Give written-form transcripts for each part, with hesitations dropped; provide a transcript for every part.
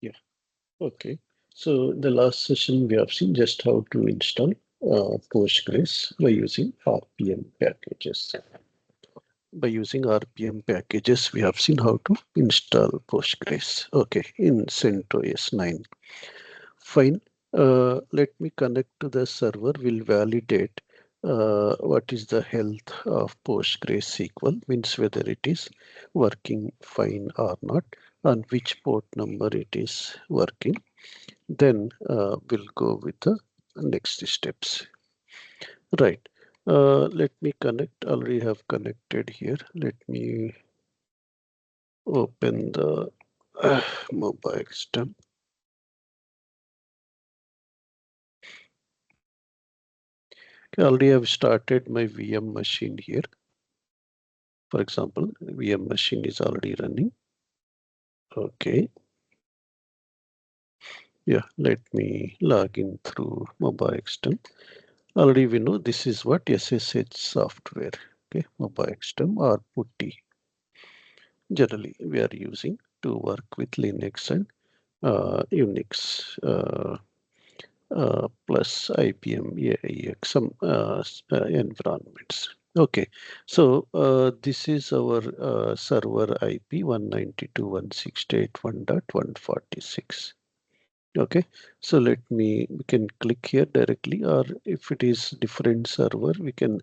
Yeah. Okay. So the last session we have seen just how to install Postgres by using RPM packages. By using RPM packages, we have seen how to install Postgres. Okay, in CentOS 9. Fine. Let me connect to the server. We'll validate what is the health of PostgreSQL, means whether it is working fine or not, and which port number it is working. Then we'll go with the next steps. Right. Let me connect. Already have connected here. Let me open the mobile system. Okay, already have started my VM machine here. For example, VM machine is already running. Okay. Yeah, let me log in through mobile system. Already we know this is what SSH software. Okay, mobile system or PuTTY. Generally, we are using to work with Linux and Unix plus IBM AIX, some environments. Okay, so this is our server IP 192.168.1.146. Okay, so we can click here directly, or if it is different server, we can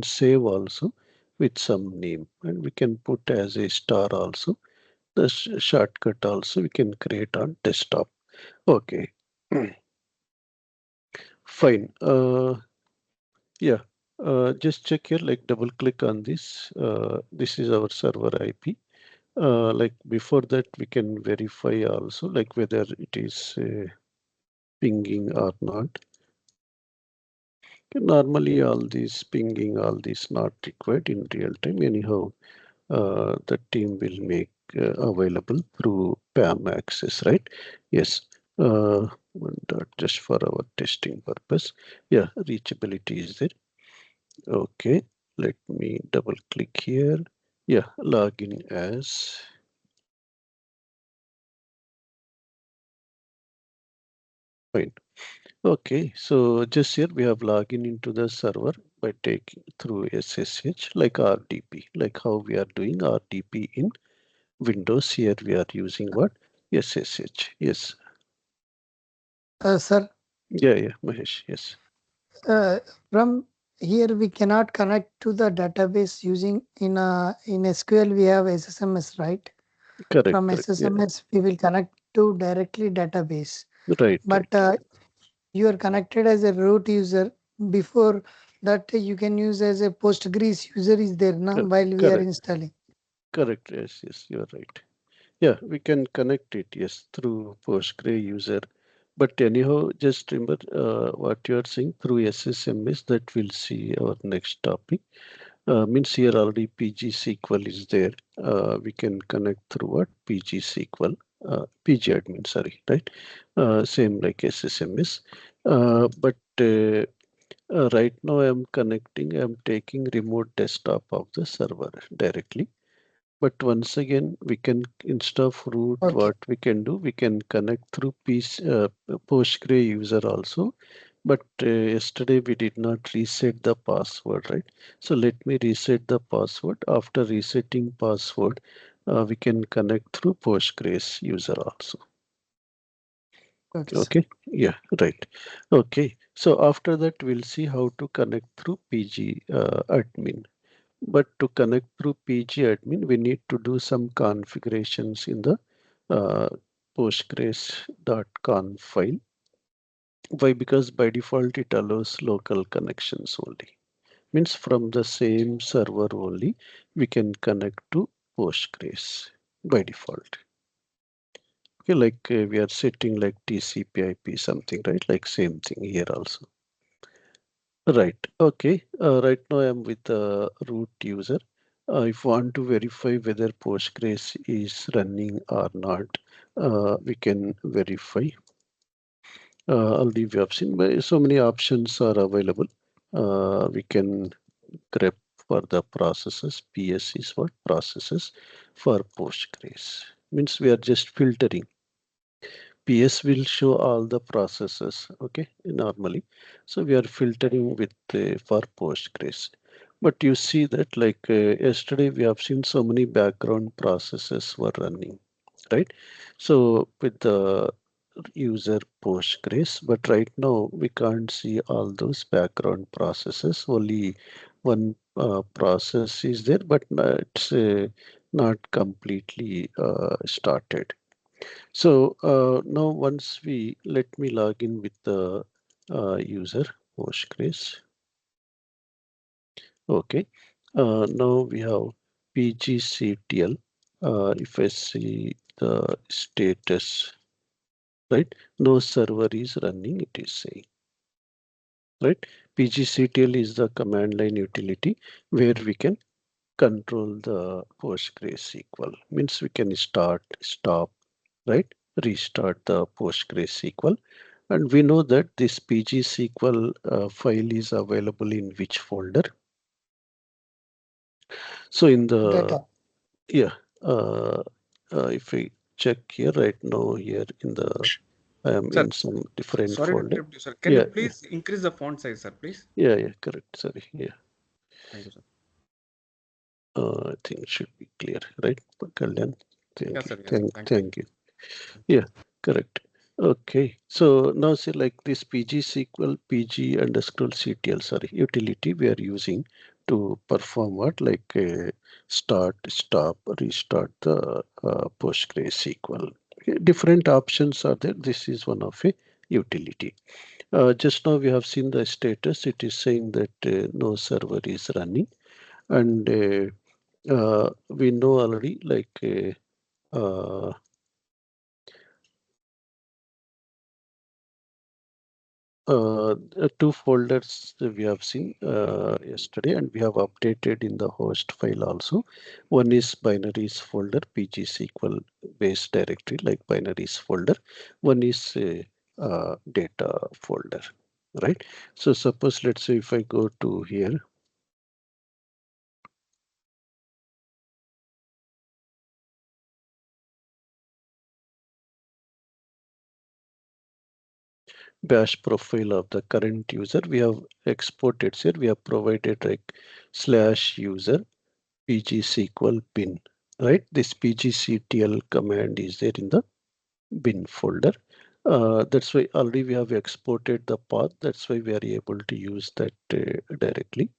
save also with some name, and we can put as a star also. The shortcut also we can create on desktop. Okay, fine. Yeah, just check here, like double click on this. This is our server IP. Like before that, we can verify also, like whether it is pinging or not. Normally, all these pinging, all these not required in real time. Anyhow, the team will make available through PAM access, right? Yes. One dot just for our testing purpose. Yeah, reachability is there. Okay, let me double click here. Yeah, login as fine. Okay, so just here we have login into the server by taking through SSH like RDP, like how we are doing RDP in Windows. Here we are using what? SSH. Yes. Sir, Yeah, Mahesh. Yes. from here we cannot connect to the database using in SQL we have SSMS, right? Correct, From correct. Yeah, SSMS we will connect to directly database. right, But right. you are connected as a root user. Before that, you can use as a Postgres user is there now while we are Correct, installing. correct. Yes, yes, you're right. Yeah, we can connect it, yes, through Postgre user. But anyhow, just remember what you are saying through SSMS that we'll see our next topic. Means here already PG SQL is there. We can connect through what? PG SQL, PG admin, sorry, right? Same like SSMS. But right now I'm connecting, I'm taking remote desktop of the server directly. But once again, we can, instead of root, Okay. what we can do, we can connect through Postgre user also. But yesterday we did not reset the password, right? So let me reset the password. After resetting password, we can connect through Postgres user also. Okay, sir. Okay, yeah, right. Okay, so after that, we'll see how to connect through PG admin. But to connect through PG admin, we need to do some configurations in the uh, postgres.conf file. Why? Because by default it allows local connections only. Means from the same server only we can connect to Postgres by default. Okay, like we are setting like TCP/IP something, right? Like same thing here also. Right. Okay. Right now I'm with the root user. If want to verify whether Postgres is running or not, we can verify. Already we have seen so many options are available. We can grep for the processes. PS is what processes for Postgres. Means we are just filtering. PS will show all the processes, okay, normally. So we are filtering with for Postgres. But you see that like yesterday we have seen so many background processes were running, right? So with the user Postgres, but right now we can't see all those background processes. Only one process is there, but it's not completely started. So now once we let me log in with the user Postgres. Okay. Now we have PGCTL. If I see the status, right? No server is running, it is saying, right? PGCTL is the command line utility where we can control the PostgreSQL. Means we can start, stop, right? Restart the PostgreSQL. And we know that this PGSQL file is available in which folder. So in the, Data. yeah, uh, if we check here right now, here in the, I am Sir, in some different sorry to folder. interrupt you, sir. Can you Yeah, please increase the font size, sir, please? yeah, correct. Sorry, yeah. Thank you, sir. I think it should be clear, right? Kalyan, Yes, sir. Yes, sir. Thank thank you. Yeah, correct. Okay, so now see like this PG PG underscore CTL, sorry, utility we are using to perform what like start, stop, restart the PostgreSQL. Okay, different options are there. This is one of a utility. Just now we have seen the status. It is saying that no server is running, and we know already like. Uh, two folders we have seen yesterday, and we have updated in the host file also. One is binaries folder, PGSQL base directory like binaries folder. One is data folder, right? So suppose let's say if I go to here, bash profile of the current user, we have exported here, we have provided like slash user PGSQL bin, right? This PGCTL command is there in the bin folder. That's why already we have exported the path. That's why we are able to use that directly.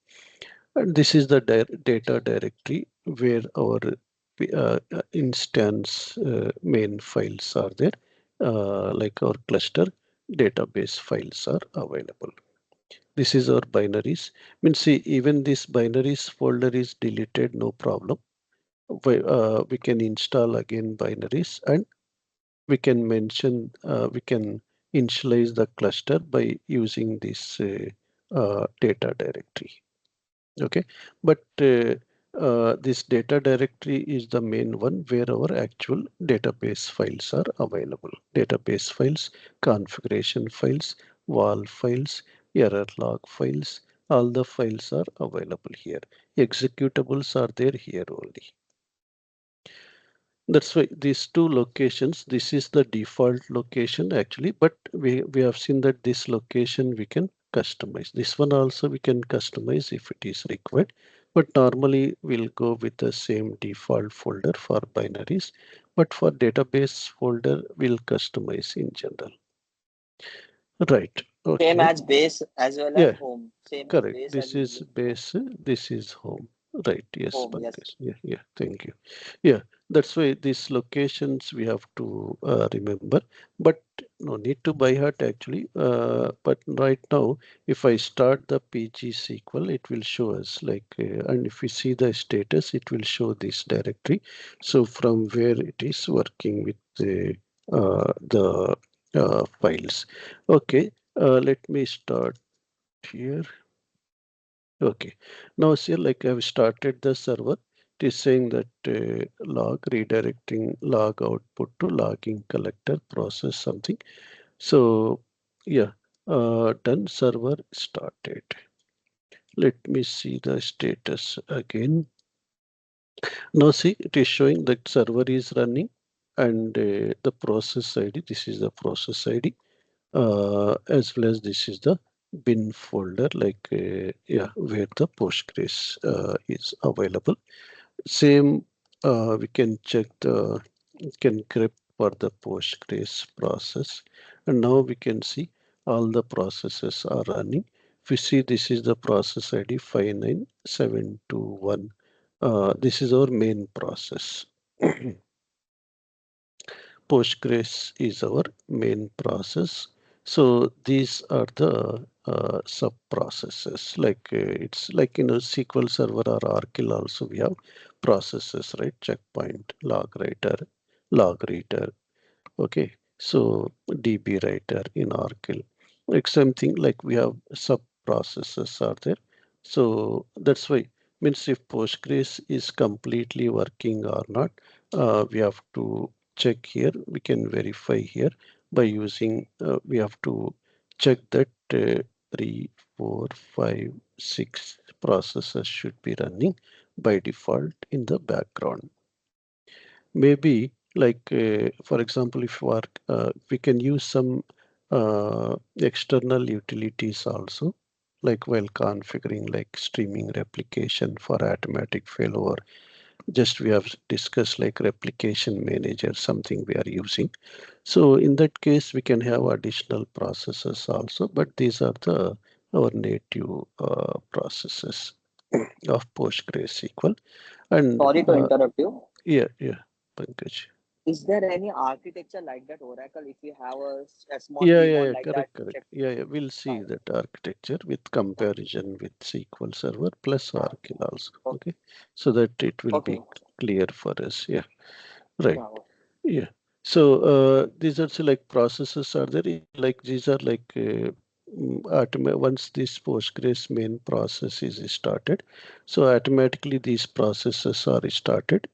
And this is the data directory where our instance main files are there, like our cluster database files are available. This is our binaries. Means see, even this binaries folder is deleted, no problem. We can install again binaries, and we can mention, we can initialize the cluster by using this data directory. Okay, but this data directory is the main one where our actual database files are available. Database files, configuration files, wall files, error log files, all the files are available here. Executables are there here only. That's why these two locations, this is the default location actually, but we have seen that this location we can customize. This one also we can customize if it is required, but normally we'll go with the same default folder for binaries, but for database folder we'll customize in general. Right, Same okay. as base as well as Yeah, home. Same as correct. base as This well is as home. base, this is home. Right, yes, Home, yes. Pankaj. Yeah, thank you. Yeah, that's why these locations we have to remember, but no need to by heart actually. But right now, if I start the PG SQL, it will show us like, and if we see the status, it will show this directory. So from where it is working with the files. Okay, let me start here. Okay. Now see, like I've started the server. It is saying that log redirecting log output to logging collector process something. So yeah, done server started. Let me see the status again. Now see, it is showing that server is running. and the process ID. This is the process ID, as well as this is the bin folder, like yeah, where the Postgres is available. Same, we can check the can grep for the Postgres process, and now we can see all the processes are running. If we see, this is the process ID 59721. This is our main process. Postgres is our main process. So these are the sub processes. Like it's like in a SQL Server or Oracle also we have processes, right? Checkpoint, log writer, log reader. Okay, so DB writer in Oracle, like something like we have sub processes are there. So that's why, means if Postgres is completely working or not, we have to check here. We can verify here by using. We have to check that 3, 4, 5, 6 processes should be running by default in the background. Maybe like for example, if we can use some external utilities also, like while configuring like streaming replication for automatic failover. Just we have discussed like replication manager, something we are using. So in that case we can have additional processes also, but these are the our native processes of PostgreSQL. And Sorry to interrupt you. yeah, Pankaj. Is there any architecture like that Oracle? If you have a small Yeah, keyboard like that, correct. check. Yeah, we'll see Uh, that architecture with comparison with SQL Server plus uh, Oracle also. okay. Okay, so that it will Okay. be clear for us. Yeah, right. Yeah. Yeah. So these are so like processes are there. Like these are like once this Postgres main process is started, so automatically these processes are started.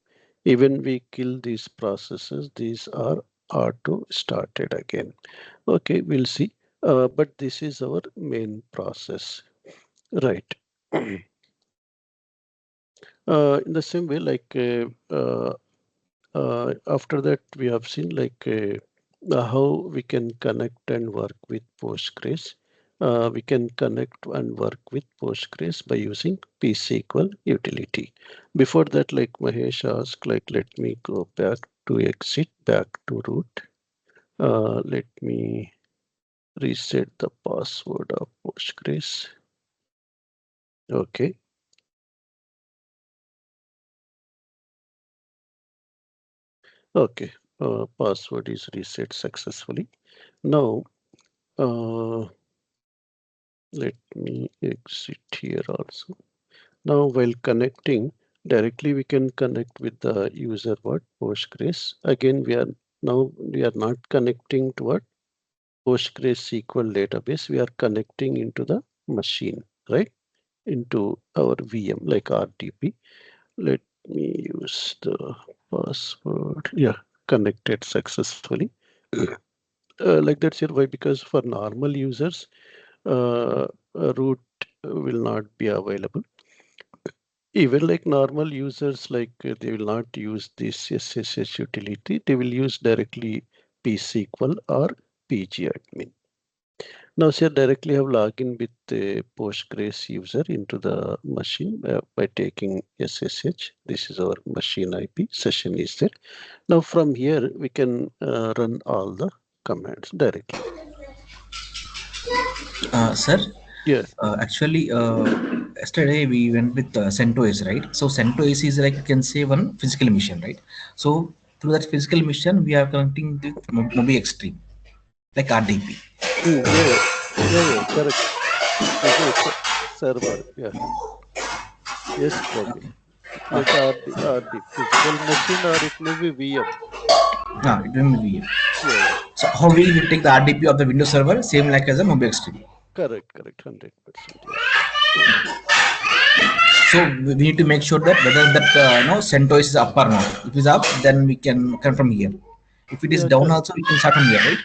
Even we kill these processes, these are auto started again. Okay, we'll see. But this is our main process, right? In the same way, like after that, we have seen like how we can connect and work with Postgres. We can connect and work with Postgres by using pSQL utility. Before that, like Mahesh asked, like let me go back to exit, back to root. Let me reset the password of Postgres. Okay. Okay. Password is reset successfully. Now, uh, let me exit here also. Now, while connecting directly, we can connect with the user what Postgres. Again, we are not connecting to what PostgreSQL database. We are connecting into the machine, right? Into our VM like RDP. Let me use the password. Yeah, connected successfully. Like that's it. Why? Because for normal users, root will not be available. Even like normal users, like they will not use this SSH utility. They will use directly pSQL or pgadmin. Now, sir, directly have login with the Postgres user into the machine by taking SSH. This is our machine IP. Session is there. Now, from here, we can run all the commands directly. Sir, Yeah. actually, yesterday we went with CentOS, right? So CentOS is like you can say one physical mission, right? So through that physical mission, we are connecting with Mobi Extreme, like RDP. Correct. It is a server. Yeah. Yes, Praveen. It Uh, means RD physical machine or it may be VM. it will be VM. Yeah. So how we will take the RDP of the Windows server, same like as a Mobi Extreme. Correct. 100%. Yeah. So we need to make sure that whether that no CentOS is up or not. If it's up, then we can come from here. If it is Yeah, down, also we can start from here, right?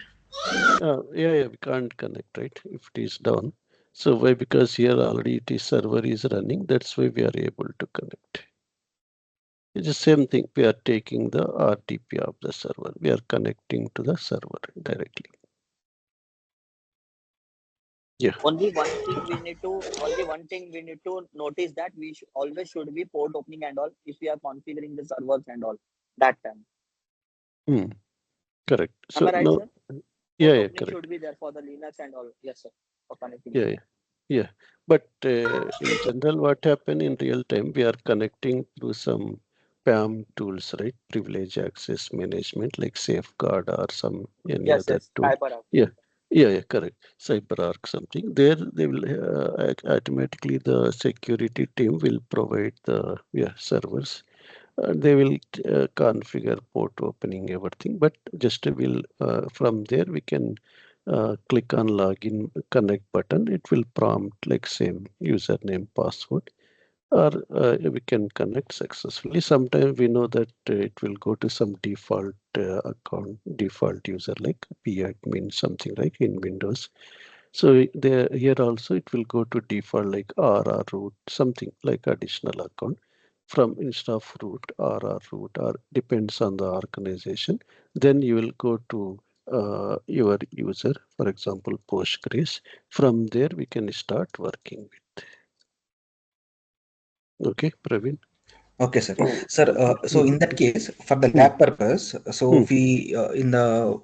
we can't connect, right? If it is down. So why? Because here already it is server is running. That's why we are able to connect. It's the same thing. We are taking the RTP of the server. We are connecting to the server directly. Yeah. Only one thing we need to notice that we always should be port opening and all if we are configuring the servers and all that time. Correct. Am I So right, no, sir? yeah, Port yeah, opening correct. should be there for the Linux and all. Yes, sir. For connectivity. Yeah, yeah. But in general, what happen in real time, we are connecting through some PAM tools, right? Privilege access management, like Safeguard or some any Yes, other yes. tool. CyberArk. Yeah, yeah, correct. CyberArk something. There, they will automatically the security team will provide the servers. They will configure port opening everything, but just will from there we can click on login connect button. It will prompt like same username password, or we can connect successfully. Sometimes we know that it will go to some default account, default user like admin something like in Windows. So there here also it will go to default like RR root something like additional account from instead of root RR root or depends on the organization. Then you will go to your user, for example, Postgres. From there we can start working with. Okay, Praveen. Okay, sir. Sir, so Mm, in that case, for the mm, lab purpose, so mm, if we in the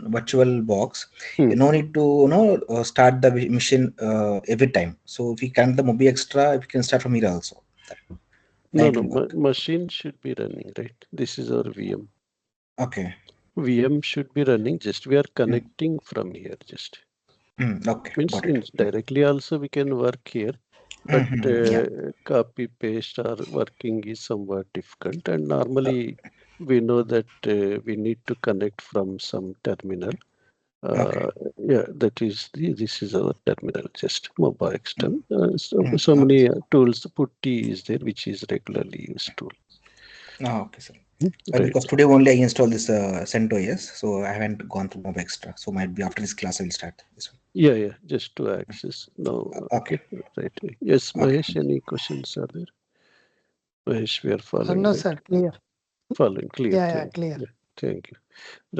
virtual box, mm. you no need to start the machine every time. So if we can the Mobi Extra, we can start from here also. Then No, it no, will work. machine should be running, right? This is our VM. Okay. VM should be running, just we are Mm. connecting from here, just. Okay, Means got it. in directly also we can work here, but Yeah. copy paste or working is somewhat difficult. And normally we know that we need to connect from some terminal. Okay. Yeah, that is this is our terminal, just mobile extern. So Okay, many sir. tools. Putty is there, which is regularly used tool. Okay, sir. Because Right. today only I installed this CentOS, so I haven't gone through Mobi Extra. So might be after this class I will start this one. Yeah, yeah. Just to access. No. Okay. Okay. Right. Yes, Okay. Mahesh. Any questions are there? Mahesh, we are following, No, right? sir. Clear. Following. Clear. Yeah, Thank clear. you. Yeah, thank you.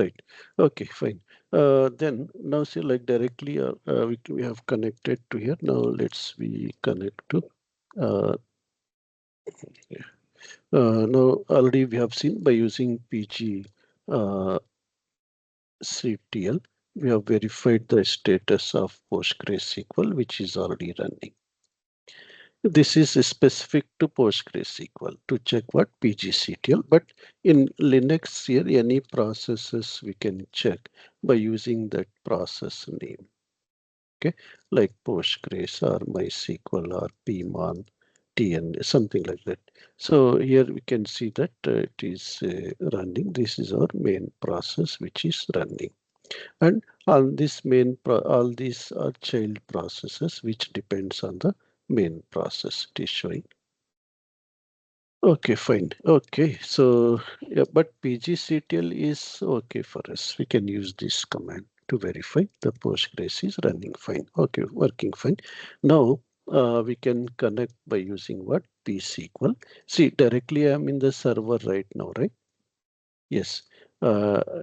Right. Okay, fine. Then now see like directly we have connected to here. Now let's we connect to yeah. Now already we have seen by using PG CTL, we have verified the status of PostgreSQL, which is already running. This is specific to PostgreSQL to check what PGCTL, but in Linux here, any processes we can check by using that process name. Okay, like Postgres or MySQL or pmon, TN, something like that. So here we can see that it is running. This is our main process which is running. And on this all these are child processes which depends on the main process it is showing. Okay, fine. Okay, so yeah, but PGCTL is okay for us. We can use this command to verify the Postgres is running fine. Okay, working fine. Now we can connect by using what? pSQL. See, directly I'm in the server right now, right? Yes.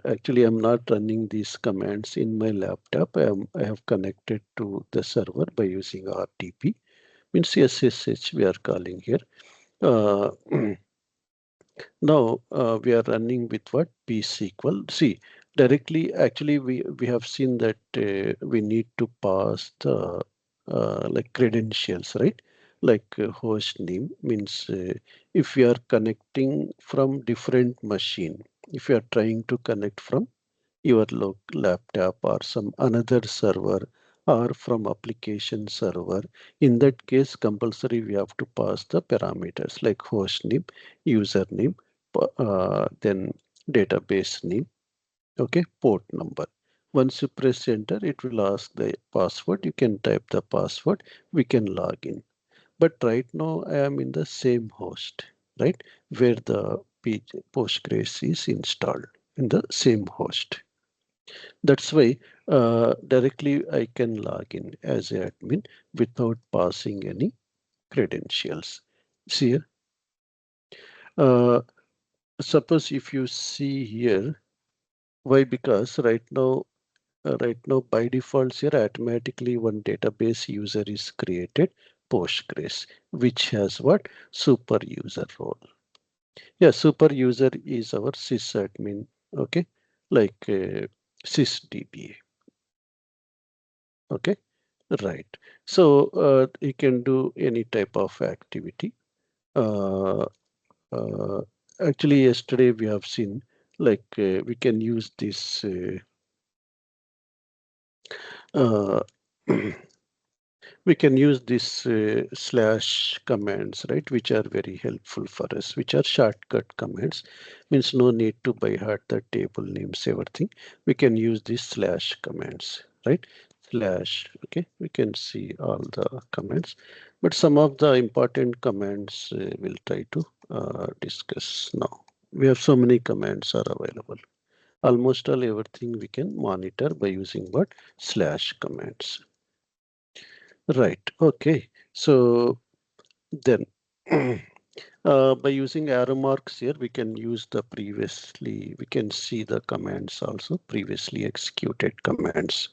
Actually, I'm not running these commands in my laptop. I have connected to the server by using RTP, means SSH we are calling here. Uh, Now we are running with what? pSQL. See, directly, actually, we have seen that we need to pass the like credentials, right? Like host name means if we are connecting from different machine, if you are trying to connect from your laptop or some another server or from application server, in that case compulsory we have to pass the parameters like host name, username, then database name, okay, port number. Once you press enter, it will ask the password. You can type the password, we can log in. But right now I am in the same host, right, where the Postgres is installed, in the same host. That's why directly I can log in as an admin without passing any credentials. See here. Suppose if you see here, why? Because right now by default here automatically one database user is created, Postgres, which has what? Super user role. Yeah, super user is our sysadmin. Okay, like sysdba. Okay, right. So you can do any type of activity. Uh, uh, Actually, yesterday we have seen like we can use this. Uh, we can use this slash commands, right, which are very helpful for us, which are shortcut commands. Means no need to by heart the table names, everything. We can use these slash commands, right? Slash, okay, we can see all the commands, but some of the important commands we'll try to discuss now. We have so many commands are available. Almost all everything we can monitor by using what? Slash commands. Right. Okay. So then by using arrow marks here, we can use the previously, we can see the commands also, previously executed commands.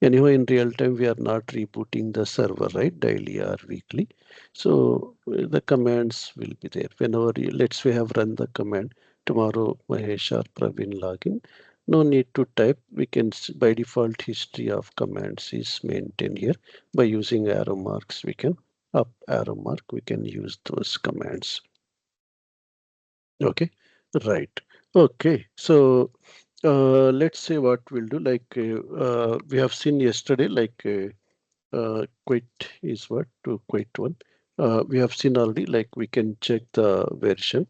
Anyway, in real time, we are not rebooting the server, right? Daily or weekly. So the commands will be there. Whenever you, let's say, have run the command tomorrow, Mahesh or Praveen login. No need to type. We can by default history of commands is maintained here. By using arrow marks, we can up arrow mark. We can use those commands. Okay, right. Okay, so let's say what we'll do. Like we have seen yesterday, like. Quit is what to quit one. We have seen already, like we can check the version.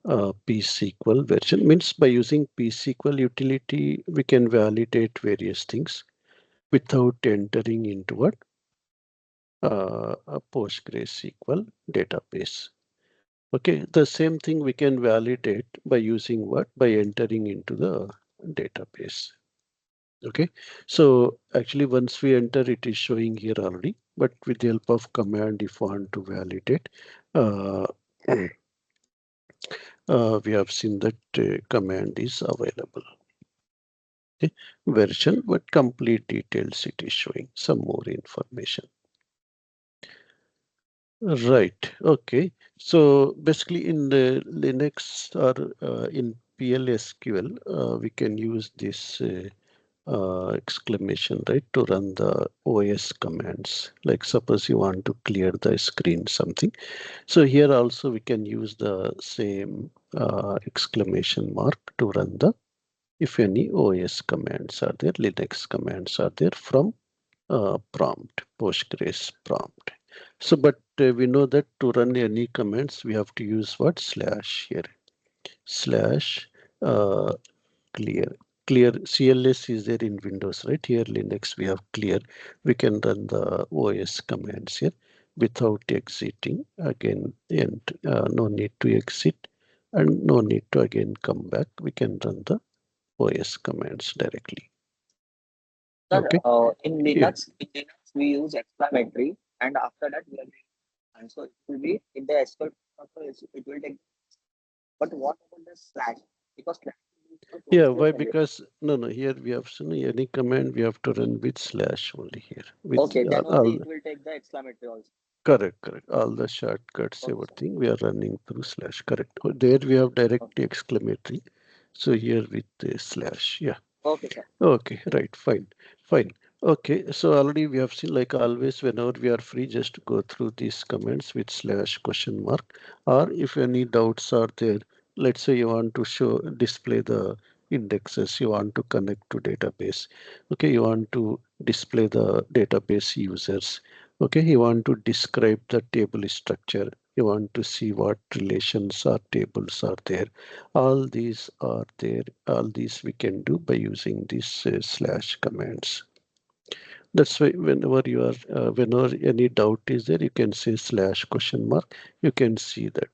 PSQL version means by using PSQL utility, we can validate various things without entering into what? A PostgreSQL database. Okay, the same thing we can validate by using what? By entering into the database. Okay, so actually once we enter, it is showing here already, but with the help of command, if want to validate, uh, we have seen that command is available. Okay, version, but complete details it is showing some more information. Right. Okay. So basically, in the Linux or in PLSQL, we can use this. Exclamation, right, to run the OS commands. Like suppose you want to clear the screen something. So here also we can use the same exclamation mark to run the, if any OS commands are there, Linux commands are there from prompt, Postgres prompt. So, but we know that to run any commands, we have to use what? Slash here. Slash uh, clear. Clear CLS is there in Windows, right? Here Linux we have clear. We can run the OS commands here without exiting again, and no need to exit and no need to again come back. We can run the OS commands directly. Sir, Okay. Yeah. In Linux we use exclamatory, and after that we are and so it will be in the SQL it will take. But what about the slash? Because slash is used for Yeah, Postgres why? only. Because no, here we have seen any command we have to run with slash only here. With Okay, then only all it will take the exclamatory also. correct, correct. All the shortcuts, Okay, sir. everything we are running through slash. Correct. There we have direct Okay, exclamatory. So here with the slash. Yeah. okay, sir. Okay. Right. Fine. Fine. Okay. So already we have seen, like always, whenever we are free, just go through these comments with slash question mark. Or if any doubts are there, let's say you want to show display the indexes, you want to connect to database. Okay. You want to display the database users. Okay. You want to describe the table structure. You want to see what relations or tables are there. All these are there. All these we can do by using these slash commands. That's why whenever you are, whenever any doubt is there, you can say slash question mark. You can see that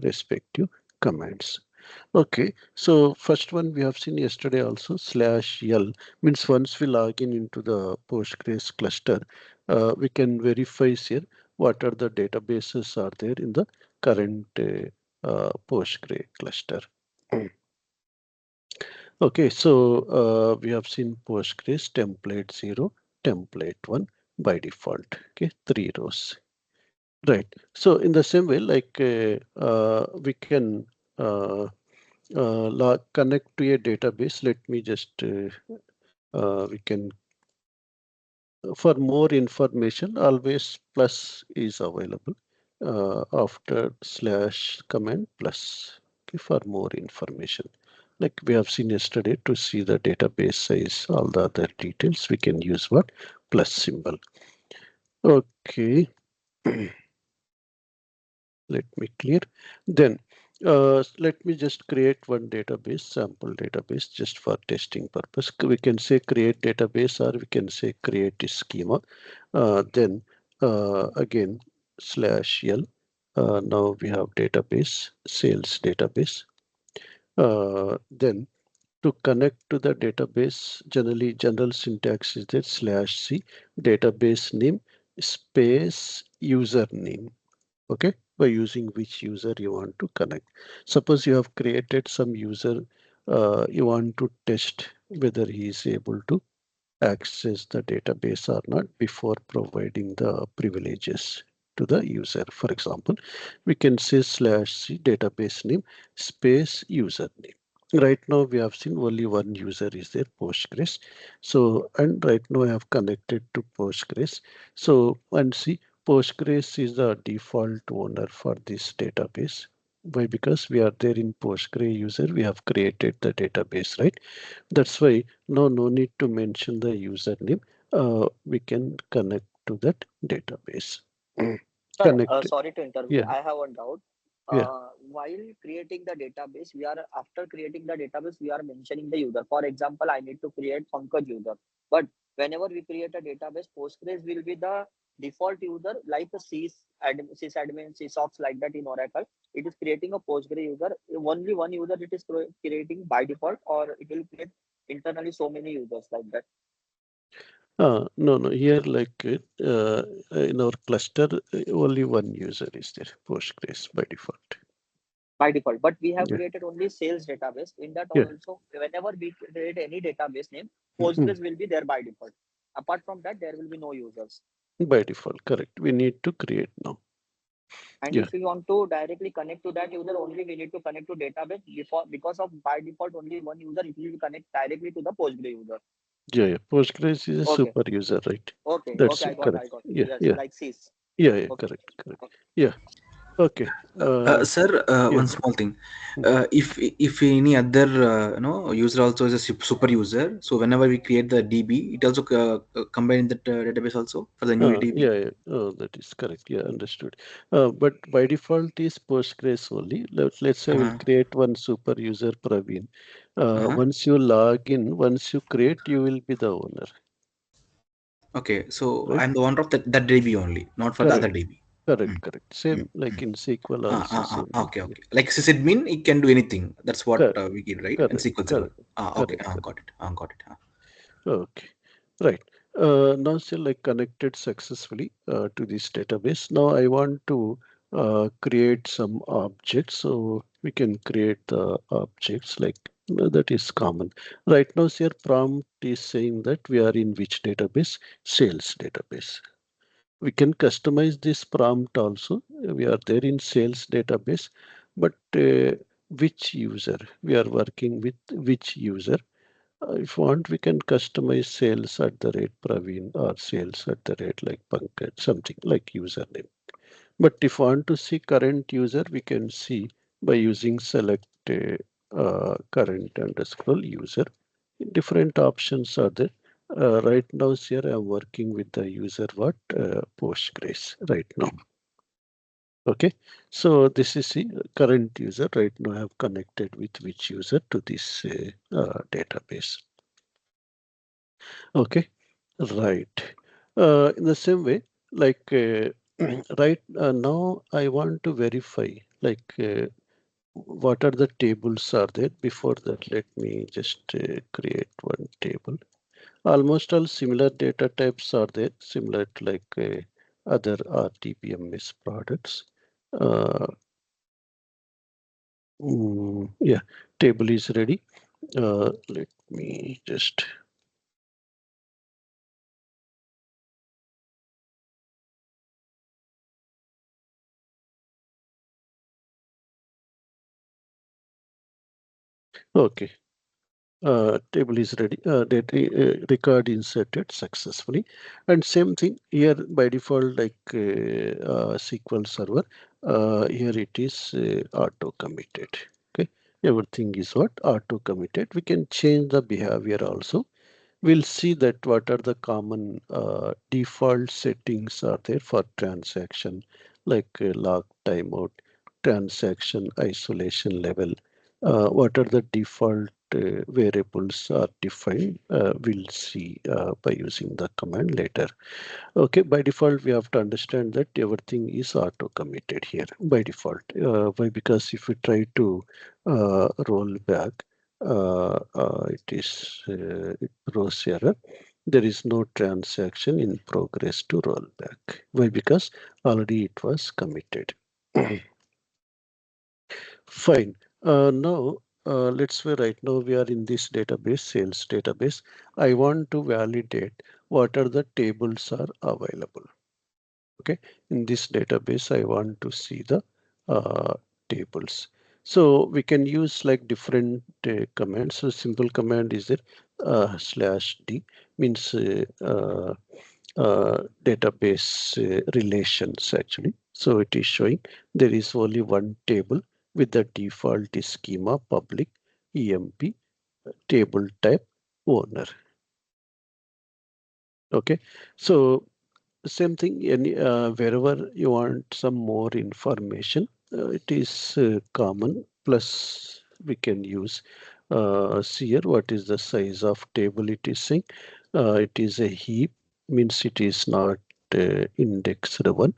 respective commands. Okay, so first one we have seen yesterday also, slash L means once we log in into the Postgres cluster, we can verify here what are the databases are there in the current Postgre cluster. Okay, so we have seen Postgres template 0, template 1 by default. Okay, 3 rows. Right. So in the same way, like we can connect to a database. Let me just we can for more information always plus is available after slash command plus. Okay, for more information. Like we have seen yesterday, to see the database size, all the other details, we can use what? Plus symbol. Okay, let me clear. Then let me just create one database, sample database, just for testing purpose. We can say create database, or we can say create schema. Then again slash L. Now we have database, sales database. Then to connect to the database, general syntax is that slash C database name space username. Okay, by using which user you want to connect. Suppose you have created some user, you want to test whether he is able to access the database or not before providing the privileges to the user. For example, we can say slash c database name space username. Right now we have seen only one user is there, Postgres. So, and right now I have connected to Postgres. So, and see, Postgres is the default owner for this database. Why? Because we are there in Postgre user, we have created the database, right? That's why no need to mention the username. We can connect to that database. Sir, Connect. sorry to interrupt you. Yeah, I have one doubt. yeah. While creating the database, after creating the database, we are mentioning the user. For example, I need to create Pankaj user. But whenever we create a database, Postgres will be the default user, like a sysadmin, sysops, like that in Oracle. It is creating a Postgre user. Only one user it is creating by default, or it will create internally so many users like that. No. Here, like in our cluster, only one user is there, Postgres by default. By default, but we have Yeah, created only sales database. In that yeah. also, whenever we create any database name, Mhm. Postgres will be there by default. Apart from that, there will be no users. By default, correct. We need to create now. And Yeah, if we want to directly connect to that user, only we need to connect to database before, because of by default only one user, it will connect directly to the Postgre user. yeah. Postgres is a Okay, super user, right? okay, That's I got, correct. I got. Yeah, Yes, yeah, like sys. yeah. Okay, Correct, correct. okay. Yeah. Okay. Sir, Yeah. one small thing. Mm. If any other user also is a super user, so whenever we create the DB, it also combine that database also for the new DB. Yeah. Oh, that is correct. Yeah, understood. But by default is Postgres only. Let's say we'll Uh, create one super user, Praveen. uh-huh. Once you log in, once you create, you will be the owner, Okay, so right? I'm the owner of that DB only, not for the other Correct. DB. Correct. Mm, Correct. mm, Same like mm. in SQL also, same thing. Okay, Yeah. okay. Like sysadmin, it can do anything. That's what Correct. we did, right? And Correct. SQL Server. Correct. Okay. Correct. Correct. Got it. Got it. Okay, right. Now still like connected successfully to this database. Now I want to create some objects. So we can create the objects like that is common. Right now, here prompt is saying that we are in which database? Sales database. We can customize this prompt also. We are there in sales database, but which user? We are working with which user? If want, we can customize sales at the rate Praveen or sales at the rate like Pankaj, something like username. But if want to see current user, we can see by using select current underscore user. Different options are there. Right now, here I'm working with the user what Postgres right now. Okay, so this is the current user right now. I have connected with which user to this database. Okay, right. In the same way, like right now, I want to verify like what are the tables are there. Before that, let me just create one table. Almost all similar data types are there, similar to like other RTPMS products. Uh, Yeah, table is ready. Let me just. Okay, table is ready. Data record inserted successfully, and same thing here by default, like SQL Server. Here it is auto committed. Okay, everything is what auto committed. We can change the behavior also. We'll see that what are the common default settings are there for transaction, like log timeout, transaction isolation level. What are the default variables are defined? We'll see by using the command later. Okay, by default, we have to understand that everything is auto committed here by default. Why? Because if we try to roll back, it is it throws error. There is no transaction in progress to roll back. Why? Because already it was committed. Fine. Now, let's say right now we are in this database, sales database. I want to validate what are the tables are available. Okay, in this database I want to see the uh, tables, so we can use like different commands. So simple command is there, /d means database relations actually. So it is showing there is only one table with the default schema public emp table type owner. Okay, so same thing, any wherever you want some more information, it is common. Plus, we can use see here what is the size of table it is saying. It is a heap, means it is not indexed one.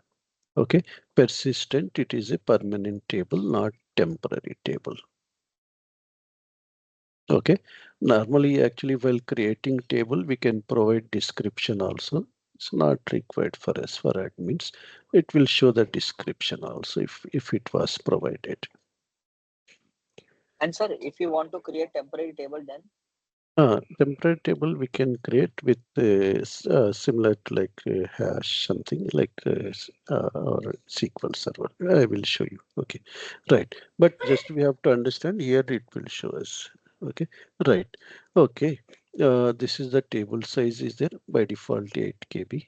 Okay, persistent, it is a permanent table, not temporary table. Okay, normally actually while creating table, we can provide description also. It's not required for us for admins. It will show the description also if it was provided. And sir, if you want to create temporary table, then Temporary table we can create with similar to like hash something like or SQL Server. I will show you. Okay, right. But just we have to understand here it will show us. Okay, right. Okay. This is the table size is there by default 8 KB,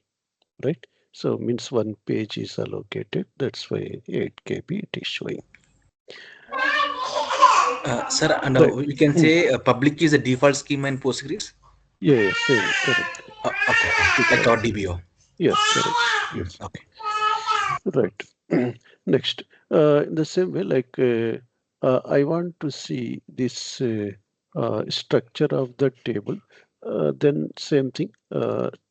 right? So means one page is allocated. That's why 8 KB it is showing. Sir, and Right. we can say public is a default schema in Postgres. Yeah, yeah, same, correct. Okay, like Default. our DBO. Yeah, correct. Yes. Okay. Right. Next, in the same way, like I want to see this structure of the table. Then same thing.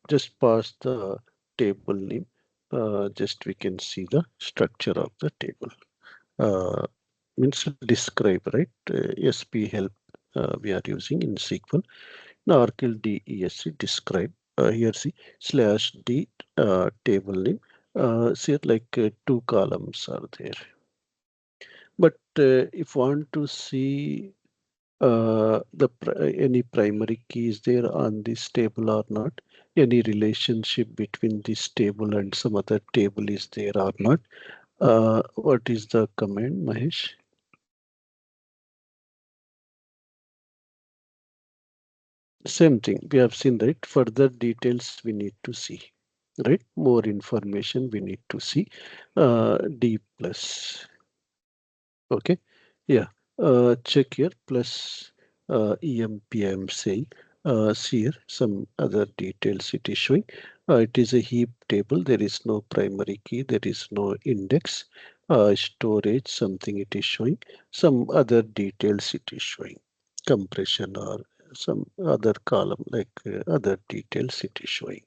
Just pass the table name. Just we can see the structure of the table. Uh, Means describe, right? SP help we are using in SQL. Now Oracle DESC describe. Here see /d table name. See like two columns are there. But if want to see any primary key is there on this table or not, any relationship between this table and some other table is there or not, what is the command, Mahesh? Same thing we have seen, right? Further details we need to see, right? More information we need to see. D plus. Okay. Yeah. Check here plus EMPM saying see here some other details it is showing. It is a heap table. There is no primary key. There is no index. Storage something it is showing. Some other details it is showing. Compression or some other column like other details it is showing.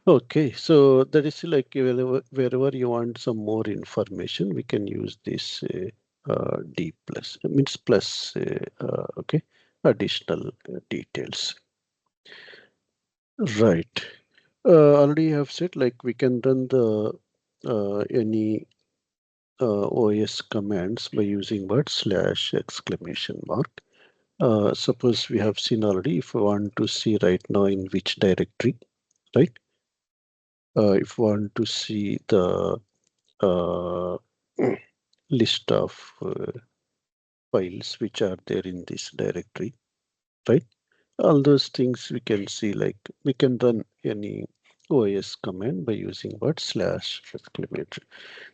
Okay, so that is like wherever you want some more information, we can use this D plus, means plus, okay, additional details. Right. Already have said like we can run the any OS commands by using what slash exclamation mark. Suppose we have seen already, if we want to see right now in which directory, right? If we want to see the uh, list of files which are there in this directory, right? All those things we can see, like we can run any OS command by using what slash exclamation.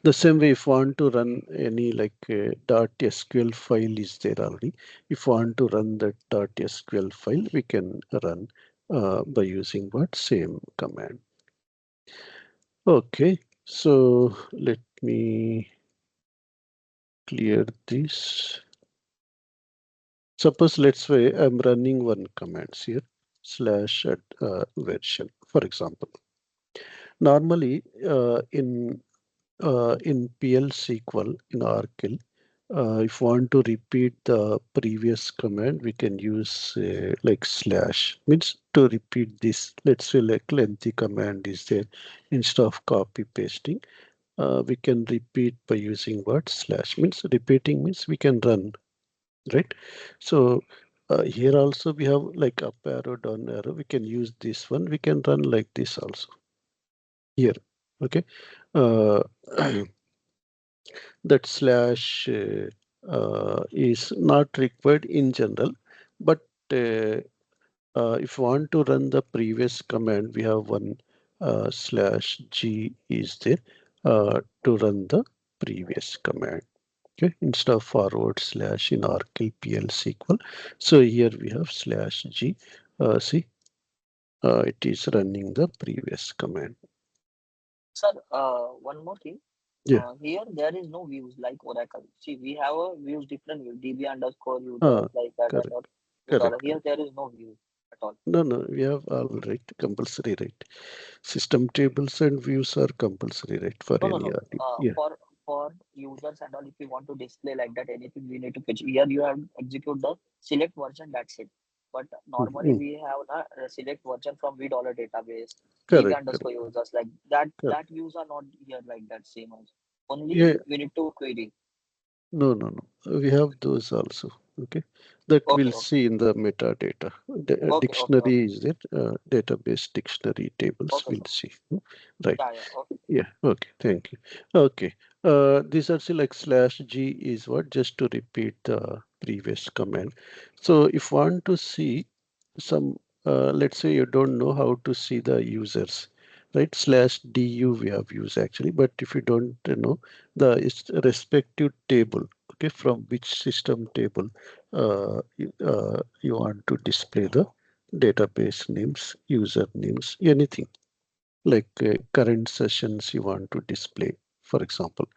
The same way, if want to run any like .sql file is there already. If want to run that .sql file, we can run by using what same command. Okay, so let me clear this. Suppose let's say I'm running one commands here slash at version, for example. Normally in PL SQL in Oracle, if you want to repeat the previous command, we can use like slash means to repeat this. Let's say like lengthy command is there, instead of copy pasting, we can repeat by using what slash means repeating means we can run, right? So here also we have like up arrow, down arrow. We can use this one. We can run like this also here. Okay. Uh, that slash is not required in general, but if you want to run the previous command, we have one slash g is there to run the previous command. Okay, instead of forward slash in Oracle PL SQL. So here we have slash g. See, it is running the previous command. Sir, one more thing. Yeah. Here there is no views like Oracle. See, we have a views different view, DB underscore users like that and Correct. all. Correct. Here there is no view at all. No, we have all right, compulsory right. System tables and views are compulsory right for any No. RD. Yeah. For users and all, if you want to display like that, anything we need to fetch. Here you have execute the select version. That's it. But normally Mhm. we have a select version from $V database, DB Correct. underscore users like that. Correct. That views are not here like that same as. Only Yeah. we need to query. No. We have those also. Okay. That we'll Okay, okay, see in the metadata. The okay. dictionary is there. Database dictionary tables Okay, we'll sir. see. Right. Yeah. Okay. Yeah. Okay. Thank you. Okay. These are see like slash g is what just to repeat the previous command. So if want to see some, let's say you don't know how to see the users, right? Slash du we have used actually, but if you don't know the respective table, okay, from which system table you want to display the database names, user names, anything like current sessions you want to display, for example.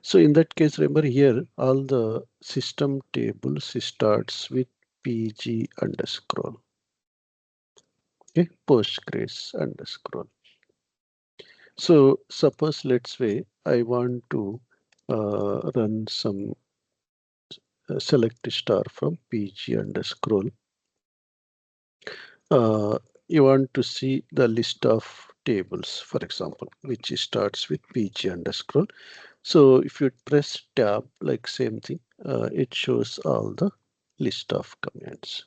So in that case, remember here, all the system tables starts with pg underscore, okay, Postgres underscore. So suppose let's say I want to run some select star from pg underscore. Uh, you want to see the list of tables, for example, which starts with pg underscore. So if you press tab, like same thing, it shows all the list of commands.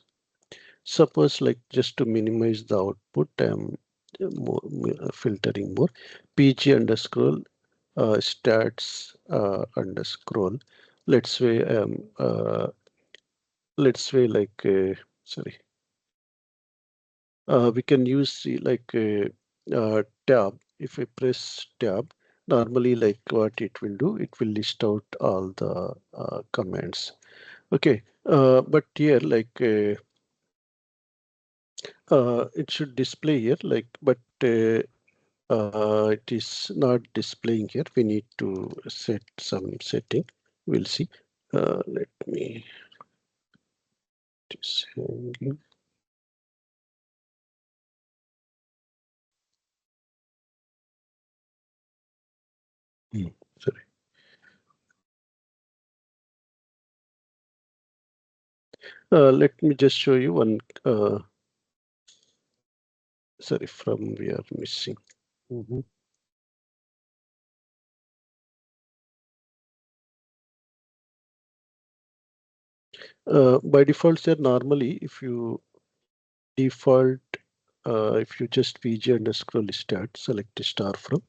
Suppose like just to minimize the output, I'm filtering more. PG underscore stats underscore. Let's say let's say like sorry. We can use like tab. If I press tab, normally like what it will do, it will list out all the commands. Okay, but here like it should display here like, but it is not displaying here. We need to set some setting. We'll see. Let me just hang. Sorry. Let me just show you one. Sorry, from we are missing. Mhm. By default, sir, normally if you default, if you just pg underscore list at select a star from,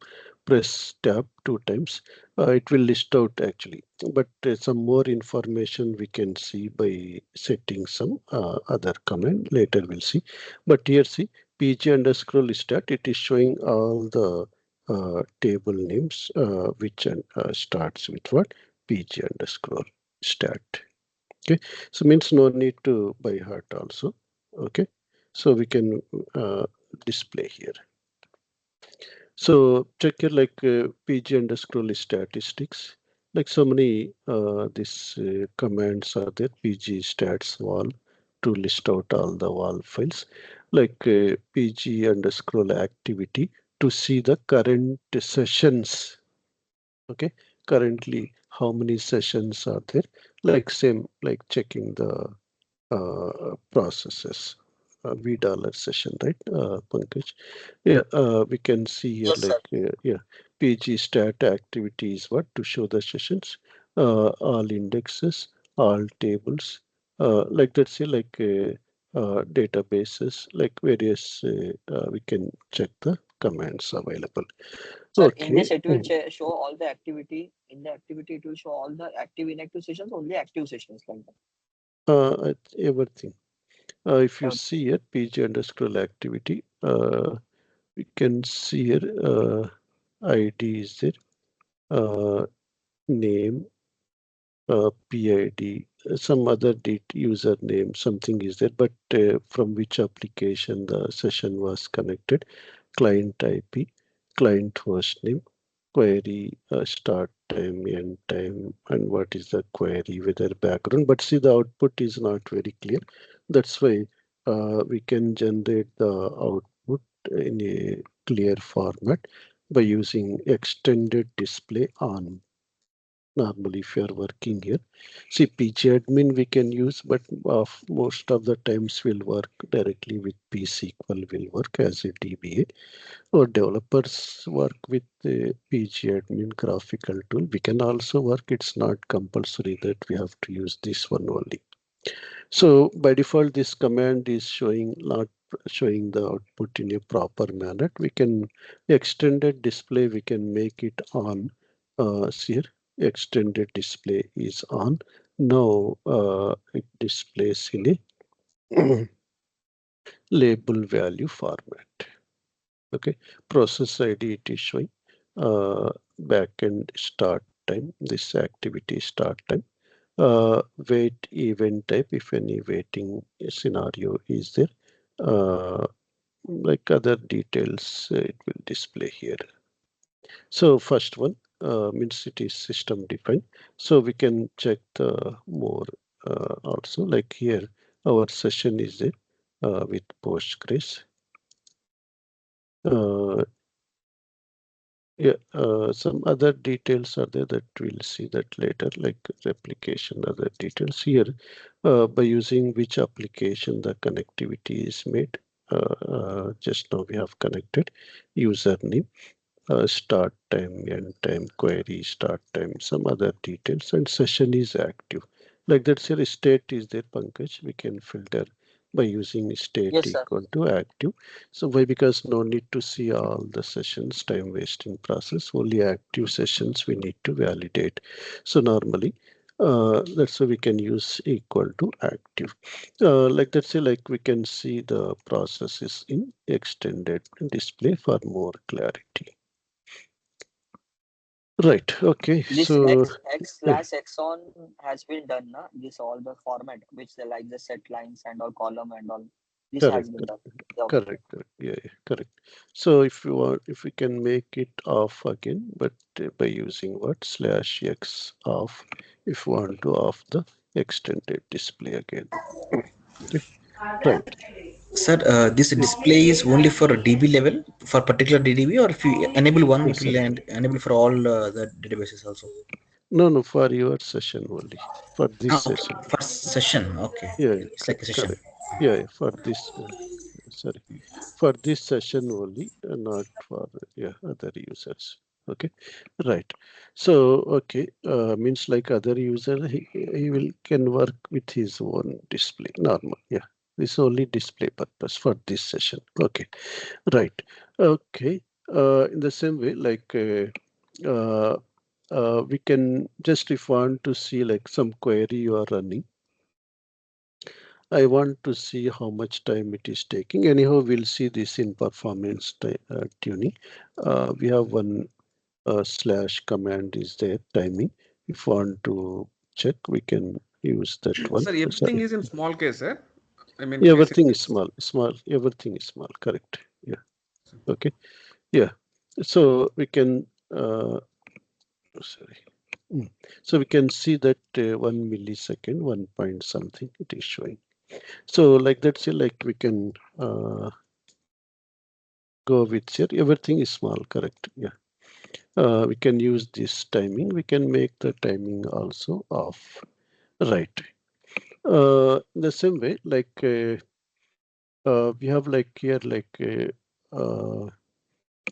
press tab 2 times, it will list out actually. But some more information we can see by setting some other command. Later we'll see. But here see pg underscore list at, it is showing all the table names which starts with what pg underscore stat. Okay, so means no need to by heart also. Okay, so we can display here. So check here like pg underscore list statistics, like so many these commands are there. Pg stats wall to list out all the wall files, like pg underscore activity to see the current sessions. Okay, currently how many sessions are there, like same like checking the processes. V dollar session, right, Pankaj? Yeah, we can see here Yes, sir. like yeah, PG stat activities what to show the sessions, all indexes, all tables, like let's say like databases, like various. We can check the commands available. Sir, in Okay. this it will show all the activity. In the activity, it will show all the active, inactive sessions, only active sessions like that. Everything. If you see here, PG underscore activity, we can see here ID is there, name, PID, some other username, something is there, but from which application the session was connected, client IP, client host name, query start time, end time, and what is the query, whether background. But see, the output is not very clear. That's why we can generate the output in a clear format by using extended display on. Normally, if you are working here, see PG admin we can use, but most of the times we'll work directly with PSQL, will work as a DBA, or developers work with the PG admin graphical tool. We can also work, it's not compulsory that we have to use this one only. So by default, this command is showing not showing the output in a proper manner. We can extended display, we can make it on. Here, extended display is on. Now it displays in a label value format. Okay, process ID it is showing backend start time, this activity start time, wait event type if any waiting scenario is there, like other details it will display here. So first one means it is system defined, so we can check the more also, like here our session is there with Postgres. uh, Yeah, some other details are there that we'll see that later, like replication, other details here, by using which application the connectivity is made. Just now we have connected username, start time, end time, query, start time, some other details, and session is active. Like that's your state is there, Pankaj. We can filter by using state Yes, sir. equal to active. So why? Because no need to see all the sessions, time wasting process, only active sessions we need to validate. So normally, that's why we can use equal to active. Like that's say, like we can see the processes in extended display for more clarity. Right. Okay. This So X yeah, slash X on has been done, na? This all the format, which they like the set lines and all column and all. This has correct. been Correct. done. Yeah, okay. Correct. Correct. Yeah, yeah. Correct. So if you want, if we can make it off again, but by using what slash x off, if you want to off the extended display again. Okay. Right. Sir, this Yeah. display is only for a DB level for particular DB, or if you enable one, it Yes, sir. will enable for all the databases also. No, no, for your session only. For this Ah, okay. session. For session, okay. Yeah, yeah, It's like a session. correct. Yeah, yeah, for this. Sorry, for this session only, not for yeah other users. Okay, right. So okay, means like other user he will can work with his own display normal. Yeah, this only display purpose for this session. Okay, right. Okay. In the same way, like uh, we can just if want to see like some query you are running. I want to see how much time it is taking. Anyhow, we'll see this in performance tuning. We have one slash command is there timing. If want to check, we can use that one. Sir, everything Sorry, is in small case, sir. I mean, case. everything is small. Everything is small. Correct. Yeah. Okay. Yeah. So we can. Sorry. Mm. So we can see that 1 millisecond, 1 point something it is showing. So like that's it, like we can go with here. Everything is small, correct? Yeah. We can use this timing. We can make the timing also off. Right. The same way, like we have like here, like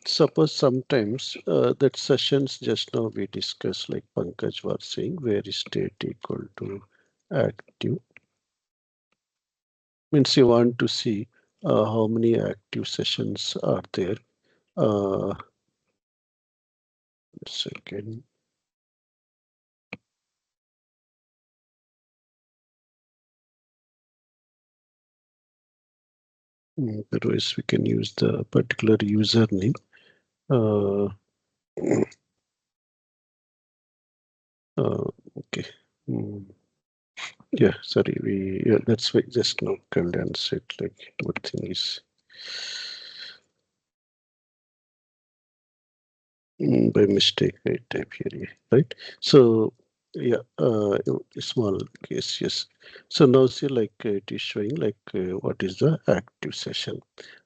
suppose sometimes that sessions just now we discussed, like Pankaj was saying, where is state equal to active. Means you want to see how many active sessions are there. Second. Otherwise, we can use the particular username. Uh, okay. Mm, yeah, sorry. Yeah, that's why just now and said like everything is by mistake. I type here, yeah, right? So yeah, small case, yes. So now see like it is showing like what is the active session,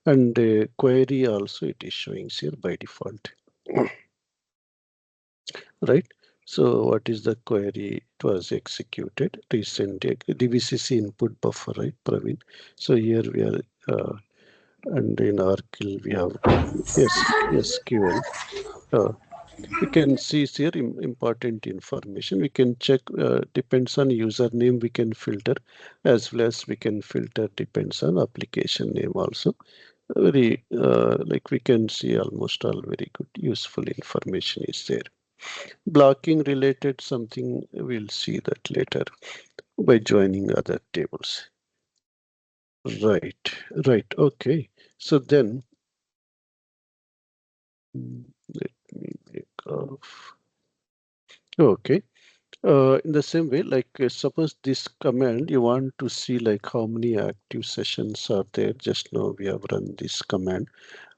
and query also it is showing here by default. Right? So what is the query? It was executed recent DVCC input buffer, right, Praveen? So here we are, and in Oracle we have SQL. Uh, we can see here important information. We can check depends on username. We can filter as well as we can filter depends on application name also. Very like we can see almost all very good useful information is there. Blocking related something, we'll see that later by joining other tables. Right, right, okay. So then, let me make off. Okay. In the same way, like suppose this command, you want to see like how many active sessions are there. Just now we have run this command.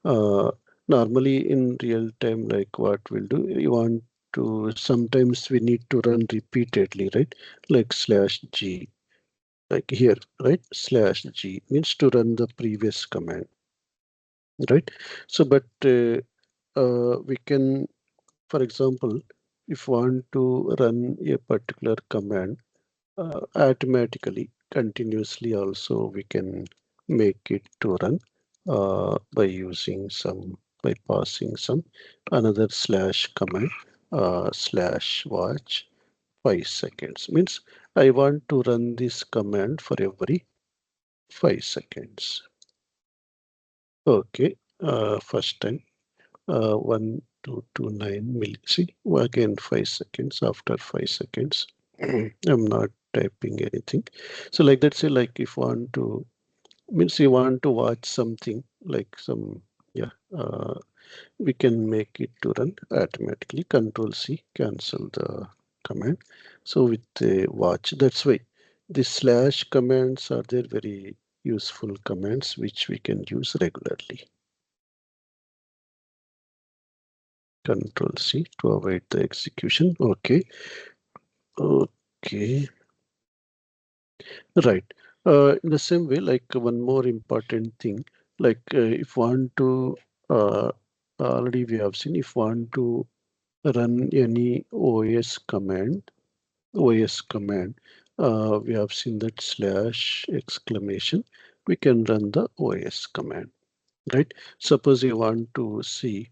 Uh, Normally in real time, like what we'll do, you want to, sometimes we need to run repeatedly, right? Like slash G, like here, right? Slash G means to run the previous command, right? So, but we can, for example, if want to run a particular command automatically, continuously also, we can make it to run by using some, by passing some another slash command, slash watch 5 seconds means I want to run this command for every 5 seconds. Okay, first time 1229 see again 5 seconds after 5 seconds. I'm not typing anything. So like that, say like if want to means you want to watch something like some yeah we can make it to run automatically. Control C cancel the command. So with the watch, that's why the slash commands are there very useful commands which we can use regularly. Control C to avoid the execution. Okay. Okay. Right. In the same way, like one more important thing, like if want to already we have seen if want to run any OS command, we have seen that slash exclamation, we can run the OS command, right? Suppose you want to see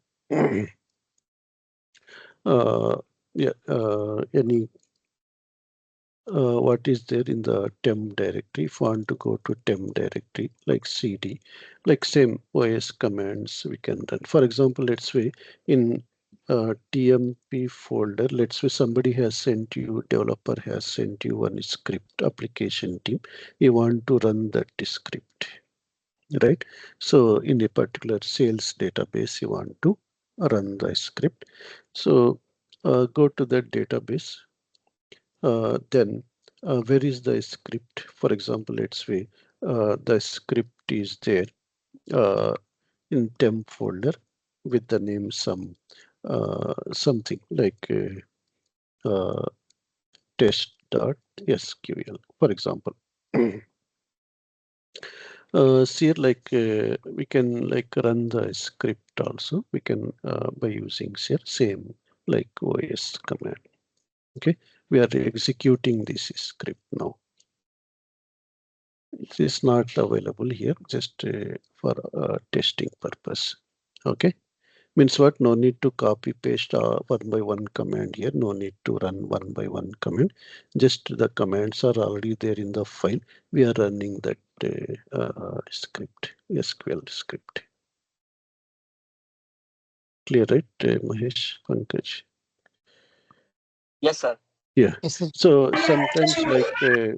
Yeah, any what is there in the temp directory. If you want to go to temp directory like cd, like same OS commands we can run. For example, let's say in tmp folder, let's say somebody has sent you, developer has sent you one script, application team, you want to run that script, right? So in a particular sales database, you want to run the script. So go to that database, then where is the script? For example, let's say the script is there uh, in temp folder with the name something like test.sql, for example. See here, like we can like run the script also. We can by using here same like OS command. Okay, we are executing this script now. It is not available here, just for testing purpose. Okay, means what? No need to copy paste one by one command here. No need to run one by one command. Just the commands are already there in the file. We are running that script, SQL script. Clear, right, Mahesh, Pankaj? Yes, sir. Yeah. Yes, sir. So sometimes like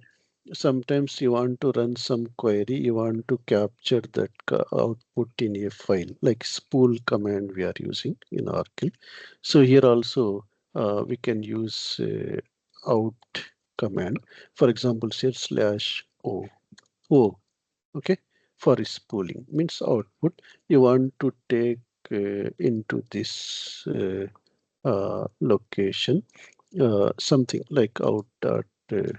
sometimes you want to run some query, you want to capture that output in a file, like spool command we are using in Oracle. So here also we can use out command. For example, say slash o, okay, for spooling means output. You want to take into this location something like out.txt,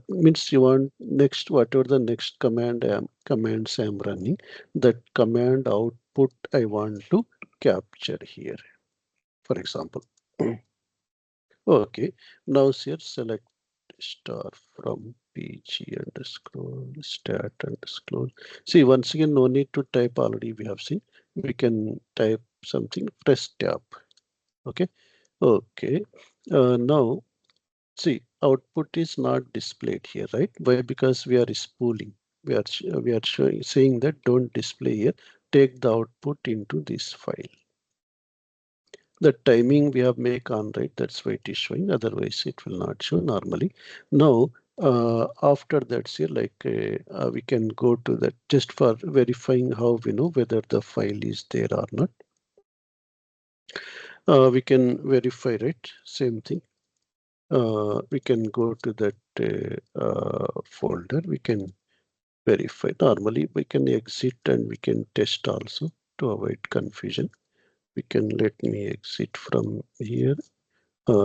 means you want next whatever the next commands I'm running, that command output I want to capture here, for example. Okay, now here select star from pg underscore stat underscore. See, once again, no need to type, already we have seen. We can type something, press tab. Okay, okay. Now see, output is not displayed here, right? Why? Because we are spooling. We are showing saying that don't display here. Take the output into this file. The timing we have make on, right? That's why it is showing. Otherwise, it will not show normally. Now, after that, see, like we can go to that just for verifying how we know whether the file is there or not. We can verify, right? Same thing. We can go to that folder. We can verify. Normally, we can exit and we can test also to avoid confusion. We can let me exit from here.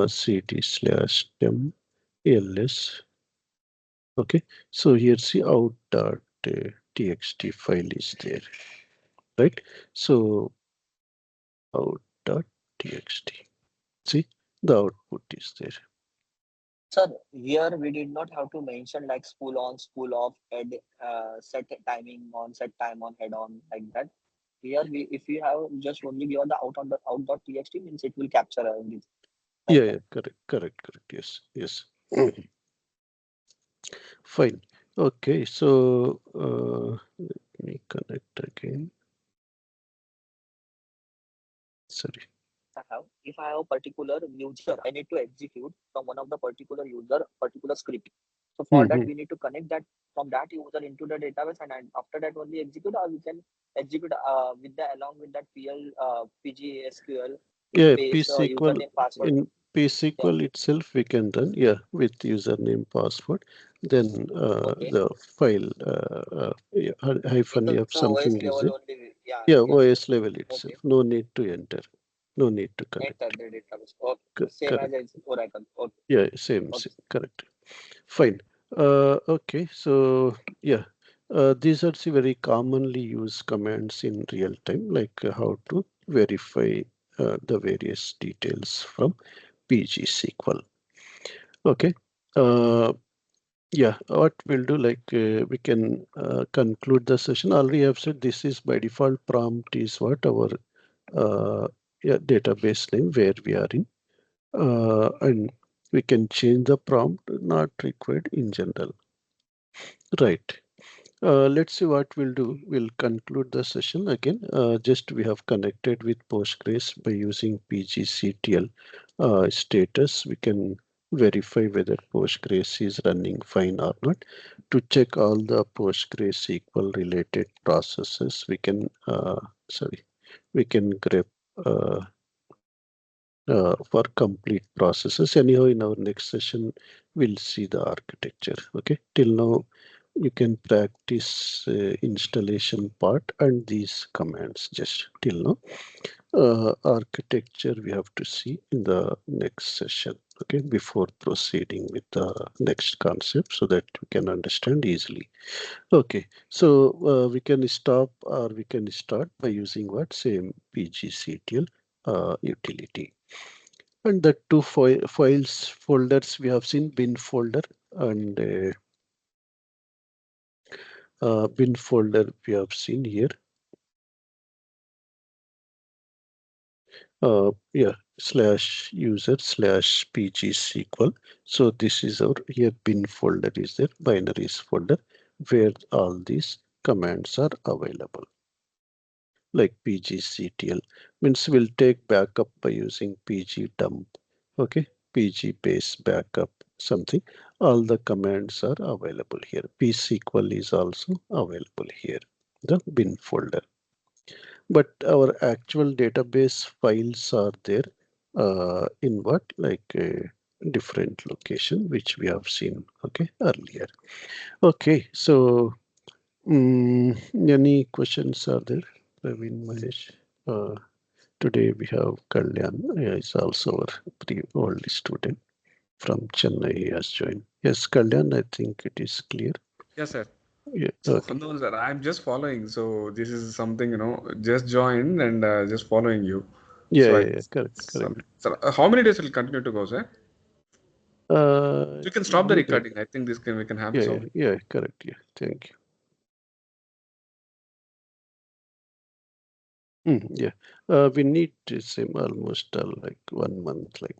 cd slash temp ls. Okay, so here see out dot txt file is there, right? So out dot txt. See, the output is there. Sir, here we did not have to mention like spool on, spool off, head, set timing on, set time on, head on, like that. Here, if we have just only given the out.txt means it will capture everything Yeah, like yeah, that. correct. Yes, yes. Fine. Okay, so let me connect again. Sorry. If I have a particular user, I need to execute from one of the particular user, particular script. So for that, Mhm. we need to connect that from that user into the database, and after that only execute, or we can execute with the along with that PGSQL with Yeah, paste PSQL, username password. in Yeah. PSQL itself we can run, yeah, with username password. Then Okay. the file yeah, In hyphen the F OS something is level there. only. Yeah. Yeah, Yeah. OS level itself. Okay. No need to enter. No need to Enter connect. the database. Okay. Same as Correct. it's Oracle. Okay. Yeah, same, Okay. correct. Fine. Okay, so yeah, these are the very commonly used commands in real time, like how to verify the various details from PGSQL. Okay. Uh, yeah, what we'll do, like we can conclude the session. Already I've said this is by default prompt is what our uh, database name where we are in, and we can change the prompt, not required in general. Right. Let's see what we'll do. We'll conclude the session again. Just we have connected with Postgres by using PGCTL status. We can verify whether Postgres is running fine or not. To check all the PostgreSQL related processes, we can we can grep uh, for complete processes. Anyhow, in our next session, we'll see the architecture. Okay, till now, you can practice installation part and these commands just till now. Architecture we have to see in the next session. Okay, before proceeding with the next concept so that we can understand easily. Okay, so we can stop or we can start by using what same PGCTL utility. And the two files folders we have seen, bin folder and bin folder we have seen here. Yeah, slash user slash PGSQL. So this is our here bin folder is there, binaries folder where all these commands are available. Like PGCTL means we'll take backup by using PG dump. Okay, PG base backup something. All the commands are available here. PSQL is also available here, the bin folder. But our actual database files are there in what like a different location, which we have seen okay earlier. Okay, so any questions are there? Praveen, Mahesh. Today we have Kalyan. Yeah, he's also our pretty old student from Chennai. He has joined. Yes, Kalyan, I think it is clear. Yes, sir. Yeah, So okay. no, sir, I'm just following. So this is something, just joined and just following you. Yeah, So I yeah, yeah, guess correct, it's, correct. sir, how many days will continue to go, sir? You can stop the Need a, recording. I think this can we can have yeah, this yeah, over. yeah, correct. Yeah, thank you. Yeah, we need the same almost like 1 month, like